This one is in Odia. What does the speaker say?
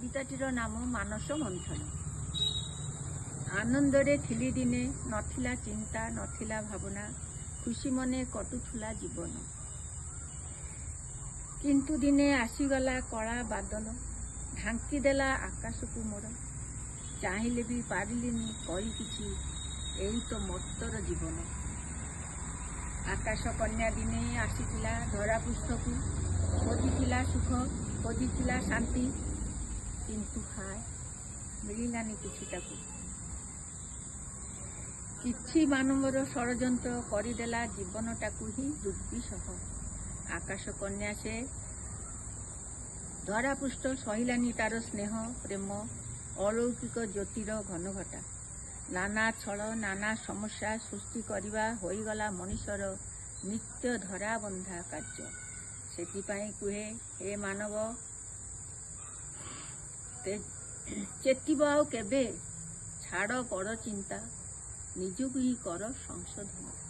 କବିତାଟିର ନାମ ମାନସ ମନ୍ଥନ। ଆନନ୍ଦରେ ଥିଲି ଦିନେ, ନଥିଲା ଚିନ୍ତା ନଥିଲା ଭାବନା, ଖୁସି ମନେ କଟୁଥିଲା ଜୀବନ। କିନ୍ତୁ ଦିନେ ଆସିଗଲା କଳା ବାଦଲ, ଢାଙ୍କି ଦେଲା ଆକାଶକୁ ମୋର। ଚାହିଁଲେ ବି ପାରିଲିନି କରି କିଛି, ଏଇ ତ ମର୍ତ୍ତ୍ୟର ଜୀବନ। ଆକାଶ କନ୍ୟା ଦିନେ ଆସିଥିଲା ଧରା ପୃଷ୍ଠକୁ, ଖୋଜିଥିଲା ସୁଖ, ଖୋଜିଥିଲା ଶାନ୍ତି, କିନ୍ତୁ ହାୟ ମିଳିଲାନି କିଛି ତାକୁ। କିଛି ମାନବର ଷଡ଼ଯନ୍ତ୍ର କରିଦେଲା ଜୀବନଟାକୁ ହିଁ ଦୁର୍ବିସହ। ଆକାଶ କନ୍ୟା ସେ, ଧରାପୃଷ୍ଠ ସହିଲାନି ତାର ସ୍ନେହ ପ୍ରେମ, ଅଲୌକିକ ଜ୍ୟୋତିର ଘନଘଟା। ନାନା ଛଳ ନାନା ସମସ୍ୟା ସୃଷ୍ଟି କରିବା ହୋଇଗଲା ମଣିଷର ନିତ୍ୟ ଧରାବନ୍ଧା କାର୍ଯ୍ୟ। ସେଥିପାଇଁ କୁହେ, ହେ ମାନବ, ଚେତିବ ଆଉ କେବେ? ଛାଡ଼ ପର ଚିନ୍ତା, ନିଜକୁ ହିଁ କର ସଂଶୋଧନ।